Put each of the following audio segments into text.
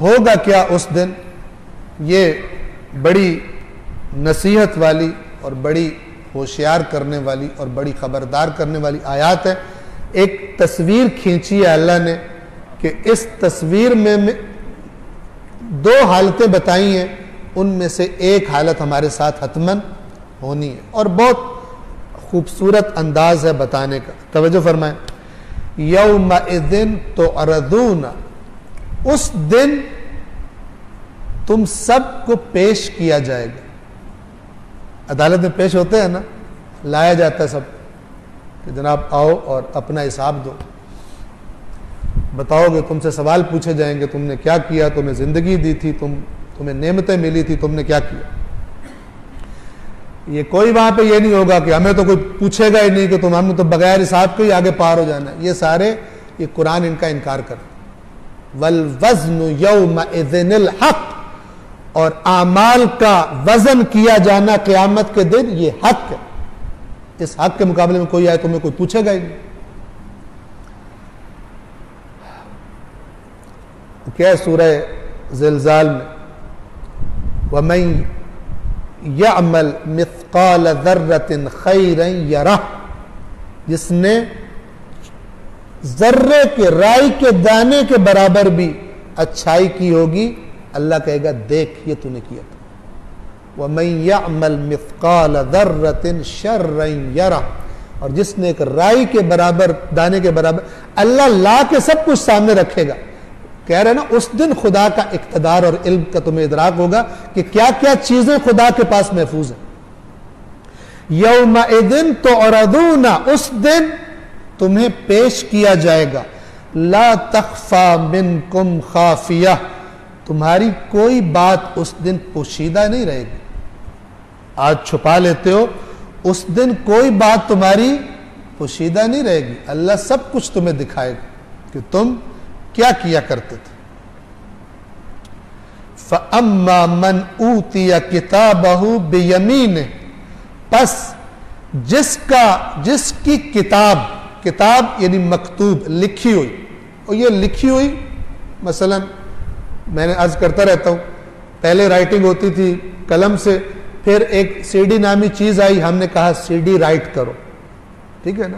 ہوگا کیا اس دن؟ یہ بڑی نصیحت والی اور بڑی ہوشیار کرنے والی اور بڑی خبردار کرنے والی آیات ہے۔ ایک تصویر کھینچی ہے اللہ نے کہ اس تصویر میں دو حالتیں بتائی ہیں، ان میں سے ایک حالت ہمارے ساتھ حتماً ہونی ہے، اور بہت خوبصورت انداز ہے بتانے کا۔ توجہ فرمائیں، یومئذ تعرضون، اس دن تم سب کو پیش کیا جائے گا۔ عدالت میں پیش ہوتے ہیں نا، لایا جاتا ہے سب کہ جناب آؤ اور اپنا حساب دو، بتاؤ گے، تم سے سوال پوچھے جائیں گے، تم نے کیا کیا، تمہیں زندگی دی تھی، تمہیں نعمتیں ملی تھی، تم نے کیا کیا۔ یہ کوئی وہاں پہ یہ نہیں ہوگا کہ ہمیں تو کوئی پوچھے گا ہی نہیں کہ ہم نے تو بغیر حساب کے ہی آگے پار ہو جانا ہے۔ یہ سارے، یہ قرآن ان کا انکار کرتا ہے۔ والوزن یومئذ الحق، اور اعمال کا وزن کیا جانا قیامت کے دن یہ حق ہے۔ اس حق کے مقابلے میں کوئی آئے تمہیں کوئی پوچھے گا ہی نہیں۔ کیا ہے سورہ زلزال میں، وَمَن يَعْمَلْ مِثْقَالَ ذَرَّةٍ خَيْرًا يَرَهُ، جس نے ذرے کے، رائی کے دانے کے برابر بھی اچھائی کی ہوگی، اللہ کہے گا دیکھ یہ تو نے کیا تھا۔ وَمَن يَعْمَلْ مِثْقَالَ ذَرَّةٍ شَرًّا يَرَهُ، اور جس نے ایک رائی کے برابر، دانے کے برابر، اللہ لا کے سب کچھ سامنے رکھے گا۔ کہہ رہے نا اس دن خدا کا اقتدار اور علم کا تمہیں ادراک ہوگا کہ کیا کیا چیزیں خدا کے پاس محفوظ ہیں۔ یومئذ تعرضون، اس دن تمہیں پیش کیا جائے گا، لا تخفی منکم خافیہ، تمہاری کوئی بات اس دن پوشیدہ نہیں رہے گی۔ آج چھپا لیتے ہو، اس دن کوئی بات تمہاری پوشیدہ نہیں رہے گی، اللہ سب کچھ تمہیں دکھائے گا کہ تم کیا کیا کرتے تھے۔ فَأَمَّا مَنْ أُوتِيَ كِتَابَهُ بِيَمِينِهِ، پس جس کی کتاب یعنی مکتوب، لکھی ہوئی، اور یہ لکھی ہوئی مثلا میں نے عرض کرتا رہتا ہوں، پہلے رائٹنگ ہوتی تھی قلم سے، پھر ایک سی ڈی نامی چیز آئی، ہم نے کہا سی ڈی رائٹ کرو، ٹھیک ہے نا۔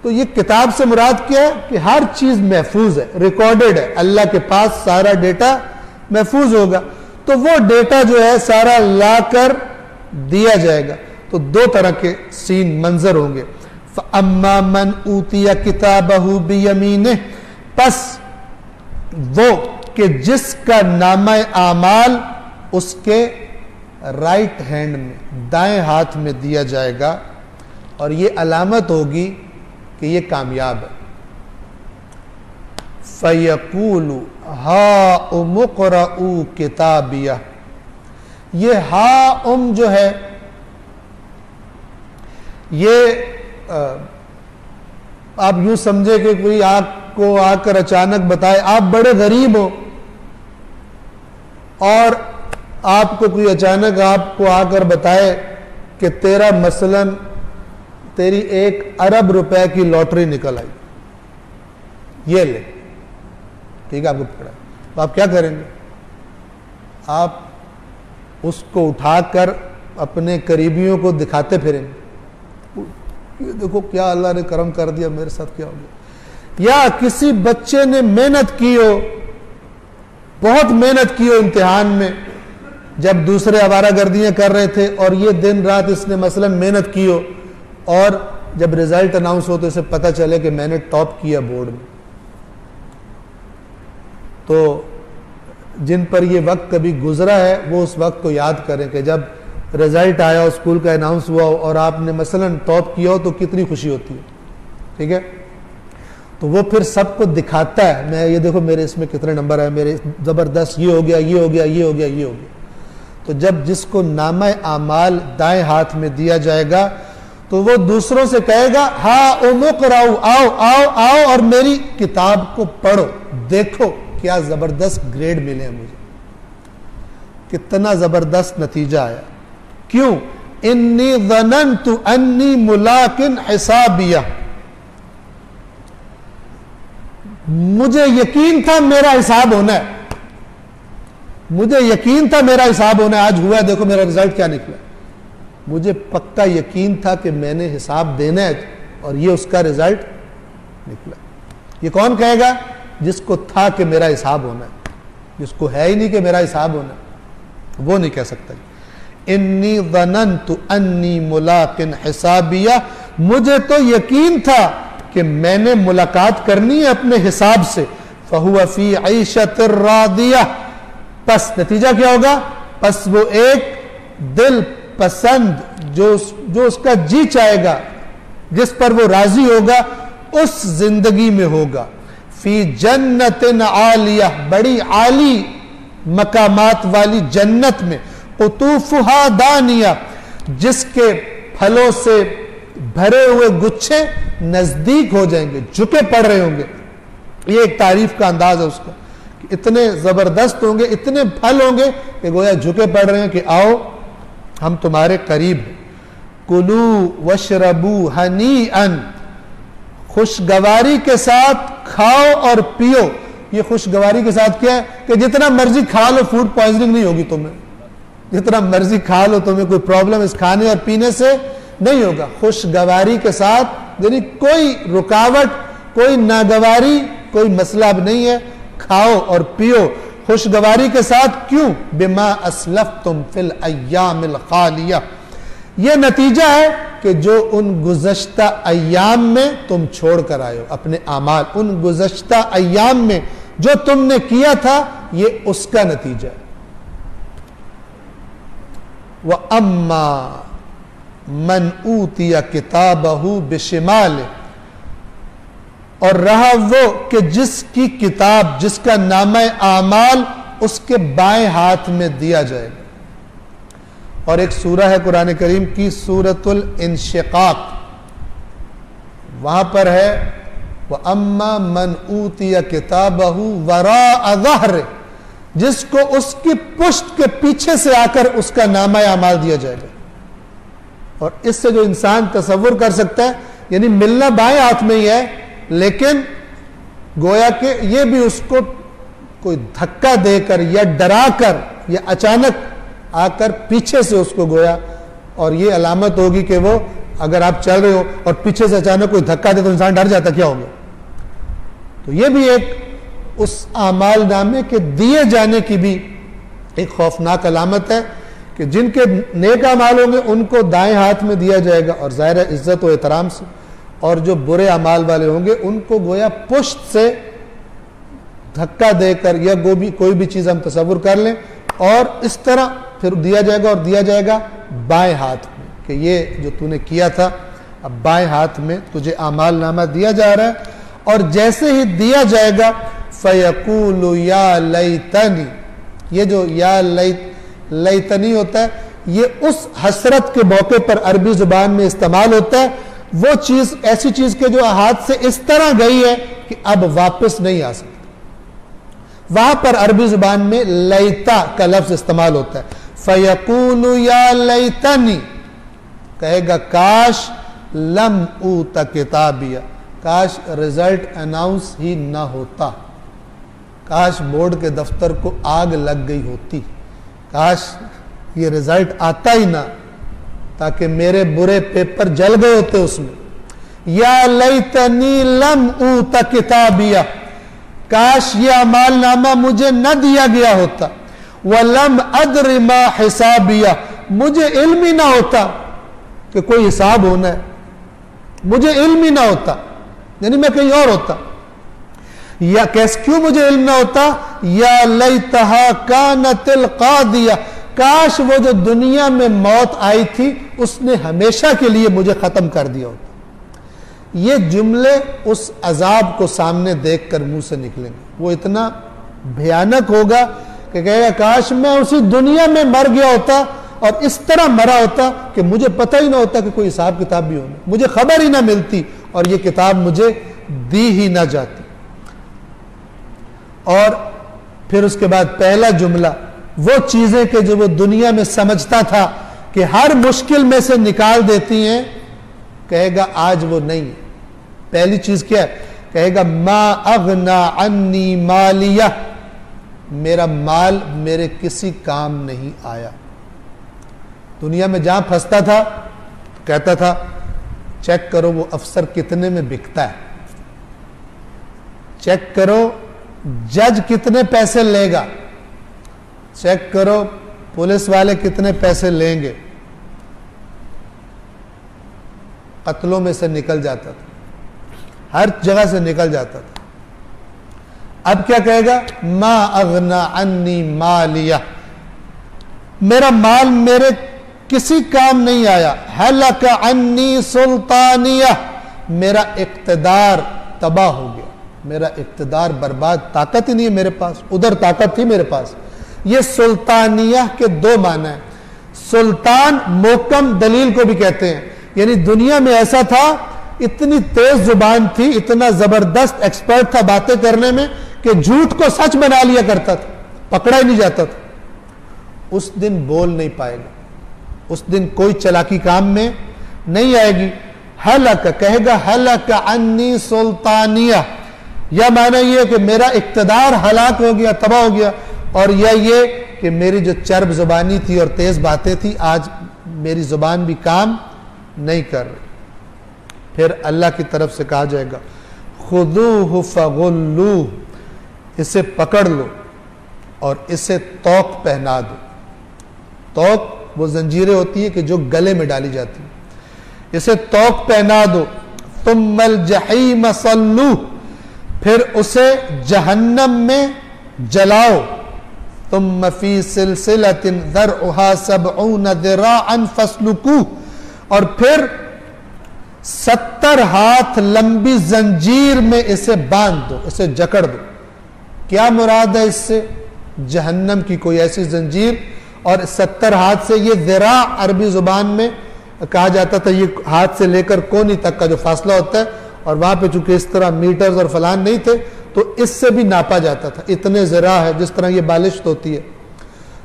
تو یہ کتاب سے مراد کیا ہے کہ ہر چیز محفوظ ہے، ریکارڈڈ ہے، اللہ کے پاس سارا ڈیٹا محفوظ ہوگا، تو وہ ڈیٹا جو ہے سارا لا کر دیا جائے گا۔ تو دو طرح کے سین منظر ہوں گے۔ فَأَمَّا مَنْ أُوتِيَ كِتَابَهُ بِيَمِينِهِ، پس وہ کہ جس کا نامہ اعمال اس کے رائٹ ہینڈ میں، دائیں ہاتھ میں دیا جائے گا، اور یہ علامت ہوگی کہ یہ کامیاب ہے۔ فَيَقُولُ هَاؤُمُ اقْرَءُوا كِتَابِيَهْ، یہ ہاؤم جو ہے، یہ آپ یوں سمجھے کہ کوئی آپ کو آ کر اچانک بتائے، آپ بڑے غریب ہو اور آپ کو کوئی اچانک آپ کو آ کر بتائے کہ تیرا مثلاً تیری 1 ارب روپے کی لاٹری نکل آئی، یہ لے، ٹھیک ہے، آپ کو پڑا، تو آپ کیا کریں گے؟ آپ اس کو اٹھا کر اپنے قریبیوں کو دکھاتے پھریں گے، یہ دیکھو کیا اللہ نے کرم کر دیا، میرے ساتھ کیا ہو گیا۔ یا کسی بچے نے محنت کی ہو، بہت محنت کی ہو امتحان میں، جب دوسرے آوارہ گردیاں کر رہے تھے اور یہ دن رات اس نے مثلا محنت کی ہو، اور جب رزلٹ اناؤنس ہو تو اسے پتہ چلے کہ میں نے ٹاپ کیا بورڈ میں، تو جن پر یہ وقت کبھی گزرا ہے وہ اس وقت کو یاد کریں کہ جب رزلٹ آیا، اسکول کا اناؤنس ہوا اور آپ نے مثلا ٹاپ کیا ہو تو کتنی خوشی ہوتی ہے، ٹھیک ہے۔ تو وہ پھر سب کو دکھاتا ہے، میں یہ دیکھو میرے اس میں کتنے نمبر ہے، میرے زبردست، یہ ہو گیا، یہ ہو گیا، یہ ہو گیا، یہ ہو گیا۔ تو جب جس کو نامہ اعمال دائیں ہاتھ میں دیا جائے گا تو وہ دوسروں سے کہے گا، ہاؤم اقرؤا، آؤ آؤ آؤ اور میری کتاب کو پڑھو، دیکھو کیا زبردست گریڈ ملے ہیں مجھے، کتنا زبردست نتیجہ آیا۔ کیوں؟ انی ظننت انی ملاق حسابیہ، مجھے یقین تھا میرا حساب ہونا ہے، مجھے یقین تھا میرا حساب ہونا ہے، آج ہوا ہے، دیکھو میرا رزلٹ کیا نکلا. مجھے پکا یقین تھا کہ میں نے حساب دینا ہے اور یہ اس کا رزلٹ نکلا. یہ کون کہے گا؟ جس کو تھا کہ میرا حساب ہونا ہے. جس کو ہے ہی نہیں کہ میرا حساب ہونا ہے وہ نہیں کہہ سکتا. انی ظننت انی ملاق حسابیہ، مجھے تو یقین تھا کہ میں نے ملاقات کرنی ہے اپنے حساب سے. فہو فی عیشۃ راضیہ، پس نتیجہ کیا ہوگا؟ پس وہ ایک دل پسند جو اس کا جی چاہے گا، جس پر وہ راضی ہوگا، اس زندگی میں ہوگا. فی جنت عالیہ، بڑی عالی مقامات والی جنت میں. قطوفہا دانیہ، جس کے پھلوں سے بھرے ہوئے گچھے نزدیک ہو جائیں گے، جھکے پڑ رہے ہوں گے. یہ ایک تعریف کا انداز ہے اس کا کہ اتنے زبردست ہوں گے، اتنے پھل ہوں گے کہ گویا جھکے پڑ رہے ہیں کہ آؤ ہم تمہارے قریب ہیں. کلو وشربو ہنیئا، خوشگواری کے ساتھ کھاؤ اور پیو. یہ خوشگواری کے ساتھ کیا ہے کہ جتنا مرضی کھا لو فوڈ پوائزننگ نہیں ہوگی تمہیں، جتنا مرضی کھا لو تمہیں کوئی پرابلم اس کھانے اور پینے سے نہیں ہوگا. خوشگواری کے ساتھ، یعنی کوئی رکاوٹ، کوئی ناگواری، کوئی مسئلہ اب نہیں ہے. کھاؤ اور پیو خوشگواری کے ساتھ. کیوں؟ بما اسلفتم فی الایام الخالیہ، یہ نتیجہ ہے کہ جو ان گزشتہ ایام میں تم چھوڑ کر آئے ہو اپنے اعمال، ان گزشتہ ایام میں جو تم نے کیا تھا یہ اس کا نتیجہ ہے. وَأَمَّا مَنْ أُوتِيَ كِتَابَهُ بِشِمَالِهِ، اور رہا وہ کہ جس کی کتاب، جس کا نامہ اعمال اس کے بائیں ہاتھ میں دیا جائے گا. اور ایک سورہ ہے قرآن کریم کی، سورۃ الانشقاق، وہاں پر ہے وَأَمَّا مَنْ أُوتِيَ كِتَابَهُ وَرَاءَ ظَهْرِهِ، جس کو اس کی پشت کے پیچھے سے آ کر اس کا نامہ اعمال دیا جائے گا. اور اس سے جو انسان تصور کر سکتا ہے، یعنی ملنا بائیں ہاتھ میں ہی ہے، لیکن گویا کہ یہ بھی اس کو کوئی دھکا دے کر یا ڈرا کر یا اچانک آ کر پیچھے سے اس کو گویا. اور یہ علامت ہوگی کہ وہ اگر آپ چل رہے ہو اور پیچھے سے اچانک کوئی دھکا دے تو انسان ڈر جاتا، کیا ہوگا. تو یہ بھی ایک اس اعمال نامے کے دیے جانے کی بھی ایک خوفناک علامت ہے کہ جن کے نیک اعمال ہوں گے ان کو دائیں ہاتھ میں دیا جائے گا اور ظاہر عزت و احترام سے، اور جو برے اعمال والے ہوں گے ان کو گویا پشت سے دھکا دے کر یا کوئی بھی چیز ہم تصور کر لیں اور اس طرح پھر دیا جائے گا، اور دیا جائے گا بائیں ہاتھ میں کہ یہ جو تو نے کیا تھا اب بائیں ہاتھ میں تجھے اعمال نامہ دیا جا رہا ہے. اور جیسے ہی دیا جائے گا فَيَقُولُ يَا لَيْتَنِي، یہ جو یا لیتنی ہوتا ہے یہ اس حسرت کے موقع پر عربی زبان میں استعمال ہوتا ہے. وہ چیز ایسی چیز کے جو ہاتھ سے اس طرح گئی ہے کہ اب واپس نہیں آ سکتی. وہاں پر عربی زبان میں لیتا کا لفظ استعمال ہوتا ہے. فَيَقُولُ يَا لَيْتَنِي، کہے گا کاش لم اوت کتابیہ، کاش رزلٹ اناؤنس ہی نہ ہوتا، کاش بورڈ کے دفتر کو آگ لگ گئی ہوتی، کاش یہ رزلٹ آتا ہی نہ، تاکہ میرے برے پیپر جل گئے ہوتے اس میں. یا لیتنی لم اوت کتابیہ، کاش یہ اعمال نامہ مجھے نہ دیا گیا ہوتا. وَلَمْ أَدْرِ مَا حِسَابِيَ، مجھے علم ہی نہ ہوتا کہ کوئی حساب ہونا ہے، مجھے علم ہی نہ ہوتا، یعنی میں کہیں اور ہوتا. یا کیوں مجھے علم نہ ہوتا؟ یا لیتہا کانت القاضیہ، کاش وہ جو دنیا میں موت آئی تھی اس نے ہمیشہ کے لیے مجھے ختم کر دیا ہوتا. یہ جملے اس عذاب کو سامنے دیکھ کر منہ سے نکلیں گے. وہ اتنا بھیانک ہوگا کہ کہے گا کاش میں اسی دنیا میں مر گیا ہوتا اور اس طرح مرا ہوتا کہ مجھے پتہ ہی نہ ہوتا کہ کوئی حساب کتاب بھی ہونا، مجھے خبر ہی نہ ملتی اور یہ کتاب مجھے دی ہی نہ جاتی. اور پھر اس کے بعد پہلا جملہ، وہ چیزیں کہ جو وہ دنیا میں سمجھتا تھا کہ ہر مشکل میں سے نکال دیتی ہیں، کہے گا آج وہ نہیں ہے. پہلی چیز کیا ہے؟ کہے گا ما اغنا عنی مالیہ، میرا مال میرے کسی کام نہیں آیا. دنیا میں جہاں پھنستا تھا کہتا تھا چیک کرو وہ افسر کتنے میں بکتا ہے, چیک کرو جج کتنے پیسے لے گا, چیک کرو پولیس والے کتنے پیسے لیں گے. قتلوں میں سے نکل جاتا تھا, ہر جگہ سے نکل جاتا تھا. اب کیا کہے گا؟ ما اغنا عنی مالیہ, میرا مال میرے کسی کام نہیں آیا. ہلک عنی سلطانیہ, میرا اقتدار تباہ ہو گیا, میرا اقتدار برباد, طاقت ہی نہیں ہے میرے پاس, ادھر طاقت تھی میرے پاس. یہ سلطانیہ کے دو معنی ہیں. سلطان محکم دلیل کو بھی کہتے ہیں, یعنی دنیا میں ایسا تھا, اتنی تیز زبان تھی, اتنا زبردست ایکسپرٹ تھا باتیں کرنے میں کہ جھوٹ کو سچ بنا لیا کرتا تھا, پکڑا ہی نہیں جاتا تھا. اس دن بول نہیں پائے گا, اس دن کوئی چلاکی کام میں نہیں آئے گی. ہلک کہے گا ہلک عنی سلطانیہ, یا معنی یہ کہ میرا اقتدار ہلاک ہو گیا, تباہ ہو گیا, اور یا یہ کہ میری جو چرب زبانی تھی اور تیز باتیں تھی آج میری زبان بھی کام نہیں کر رہی. پھر اللہ کی طرف سے کہا جائے گا خذوہ فغلوہ, اسے پکڑ لو اور اسے طوق پہنا دو. طوق وہ زنجیریں ہوتی ہیں کہ جو گلے میں ڈالی جاتی ہیں, اسے طوق پہنا دو. ثم الجحیم صلوہ, پھر اسے جہنم میں جلاؤ. ثم فی سلسلۃ ذرعها 70 ذراعا فاسلکوہ, اور پھر 70 ہاتھ لمبی زنجیر میں اسے باندھ دو, اسے جکڑ دو. کیا مراد ہے اس سے؟ جہنم کی کوئی ایسی زنجیر, اور 70 ہاتھ سے یہ ذراع عربی زبان میں کہا جاتا تھا, یہ ہاتھ سے لے کر کونی تک کا جو فاصلہ ہوتا ہے, اور وہاں پہ چونکہ اس طرح میٹرز اور فلان نہیں تھے تو اس سے بھی ناپا جاتا تھا, اتنے ذراع ہے جس طرح یہ بالشت ہوتی ہے.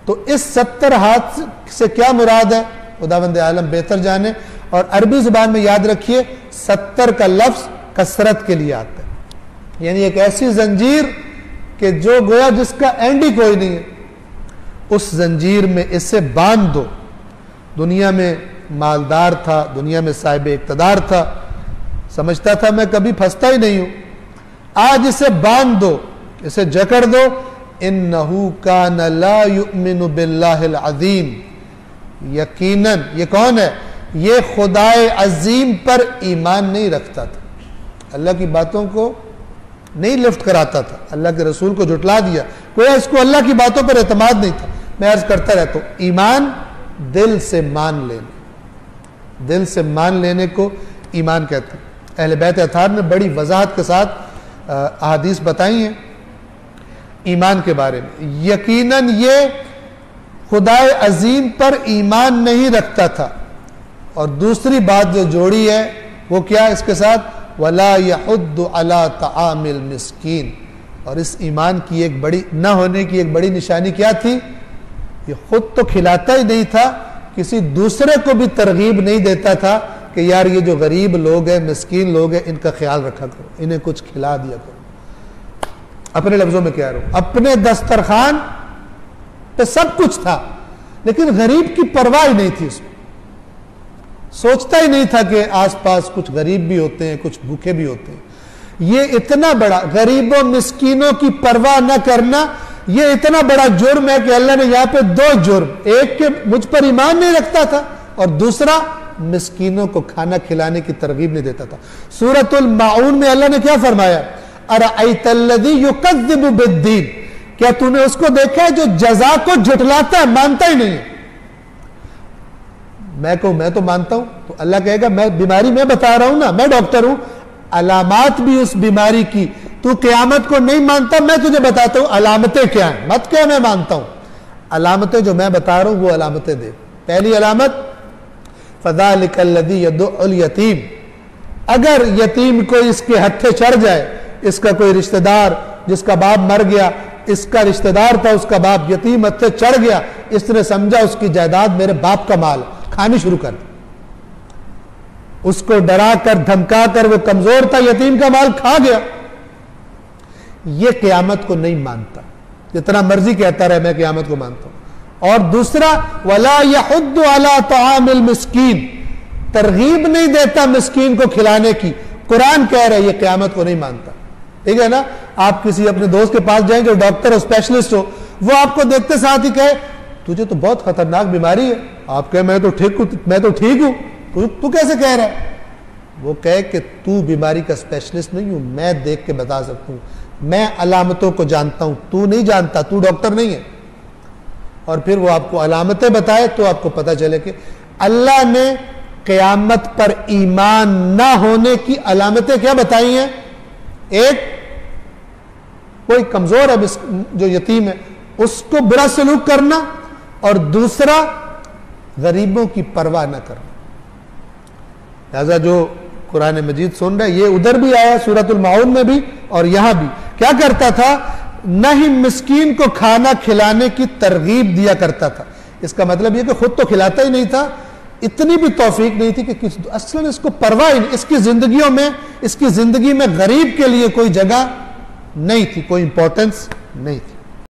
تو اس 70 ہاتھ سے کیا مراد ہے خداوند عالم بہتر جانے. اور عربی زبان میں یاد رکھیے 70 کا لفظ کثرت کے لیے آتا ہے, یعنی ایک ایسی زنجیر کہ جو گویا جس کا اینڈ ہی کوئی نہیں ہے, اس زنجیر میں اسے باندھ دو. دنیا میں مالدار تھا, دنیا میں صاحب اقتدار تھا, سمجھتا تھا میں کبھی پھنستا ہی نہیں ہوں. آج اسے باندھ دو, اسے جکڑ دو. انہو کان لا یؤمن باللہ العظیم, یقیناً یہ کون ہے؟ یہ خدائے عظیم پر ایمان نہیں رکھتا تھا, اللہ کی باتوں کو نہیں لفٹ کراتا تھا, اللہ کے رسول کو جھٹلا دیا, کوئی اس کو اللہ کی باتوں پر اعتماد نہیں تھا. میں عرض کرتا رہتا ہوں, ایمان دل سے مان لینا, دل سے مان لینے کو ایمان کہتے ہیں. اہل بیت اطہار نے بڑی وضاحت کے ساتھ احادیث بتائی ہیں ایمان کے بارے میں. یقیناً یہ خدائے عظیم پر ایمان نہیں رکھتا تھا. اور دوسری بات جو جوڑی ہے وہ کیا اس کے ساتھ؟ وَلَا يَحُدُّ عَلَىٰ طَعَامِ الْمِسْكِينِ. اور اس ایمان کی ایک بڑی نہ ہونے کی ایک بڑی نشانی کیا تھی؟ یہ خود تو کھلاتا ہی نہیں تھا, کسی دوسرے کو بھی ترغیب نہیں دیتا تھا کہ یار یہ جو غریب لوگ ہیں, مسکین لوگ ہیں, ان کا خیال رکھا کرو, انہیں کچھ کھلا دیا کرو. اپنے لفظوں میں کہہ رہا ہوں, اپنے دسترخوان پہ سب کچھ تھا لیکن غریب کی پرواہ نہیں تھی اس میں. سوچتا ہی نہیں تھا کہ آس پاس کچھ غریب بھی ہوتے ہیں, کچھ بھوکے بھی ہوتے ہیں. یہ اتنا بڑا غریبوں مسکینوں کی پرواہ نہ کرنا, یہ اتنا بڑا جرم ہے کہ اللہ نے یہاں پہ دو جرم, ایک کہ مجھ پر ایمان نہیں رکھتا تھا, اور دوسرا مسکینوں کو کھانا کھلانے کی ترغیب نہیں دیتا تھا. سورۃ الماعون میں اللہ نے کیا فرمایا؟ ارأیت الذی یکذب بالدین, کیا تو نے اس کو دیکھا ہے جو جزا کو جھٹلاتا ہے, مانتا ہی نہیں ہے. میں کہوں میں تو مانتا ہوں, تو اللہ کہے گا میں بیماری میں بتا رہا ہوں نا, میں ڈاکٹر ہوں, علامات بھی اس بیماری کی تو قیامت کو نہیں مانتا, میں تجھے بتاتا ہوں علامتیں کیا ہیں, مت کیا میں مانتا ہوں. علامتیں جو میں بتا رہا ہوں وہ علامتیں دے. پہلی علامت فذلک الذی یدع الیتیم, اگر یتیم کوئی اس کے ہتھے چڑھ جائے, اس کا کوئی رشتہ دار جس کا باپ مر گیا, اس کا رشتہ دار تھا, اس کا باپ یتیم ہتھے چڑھ گیا, اس نے سمجھا اس کی جائیداد میرے باپ کا مال, کھانی شروع کر دی. اس کو ڈرا کر دھمکا کر, وہ کمزور تھا, یتیم کا مال کھا گیا. یہ قیامت کو نہیں مانتا. جتنا مرضی کہتا رہے میں قیامت کو مانتا ہوں. اور دوسرا وَلَا يَحُدُّ عَلَىٰ طَعَامِ الْمِسْكِينِ, ترغیب نہیں دیتا مسکین کو کھلانے کی. قرآن کہہ رہے یہ قیامت کو نہیں مانتا. ٹھیک ہے نا, آپ کسی اپنے دوست کے پاس جائیں گے, ڈاکٹر ہو, اسپیشلسٹ ہو, وہ آپ کو دیکھتے ساتھ ہی کہے تجھے تو بہت خطرناک بیماری ہے, آپ کہے میں تو ٹھیک ہوں, تو کیسے کہہ رہا ہے؟ وہ کہے کہ تو بیماری کا اسپیشلسٹ نہیں ہوں, میں دیکھ کے بتا سکتا ہوں, میں علامتوں کو جانتا ہوں, تو نہیں جانتا, تو ڈاکٹر نہیں ہے. اور پھر وہ آپ کو علامتیں بتائے تو آپ کو پتہ چلے کہ اللہ نے قیامت پر ایمان نہ ہونے کی علامتیں کیا بتائی ہیں. ایک, کوئی کمزور ہے جو یتیم ہے اس کو برا سلوک کرنا, اور دوسرا غریبوں کی پرواہ نہ کرنا. لہذا جو قرآن مجید سن رہے, یہ ادھر بھی آیا سورۃ المعون میں بھی اور یہاں بھی, کیا کرتا تھا, نہ ہی مسکین کو کھانا کھلانے کی ترغیب دیا کرتا تھا. اس کا مطلب یہ کہ خود تو کھلاتا ہی نہیں تھا, اتنی بھی توفیق نہیں تھی کہ اصلاً اس کو پرواہ ہی نہیں, اس کی زندگی میں غریب کے لیے کوئی جگہ نہیں تھی, کوئی امپورٹنس نہیں تھی.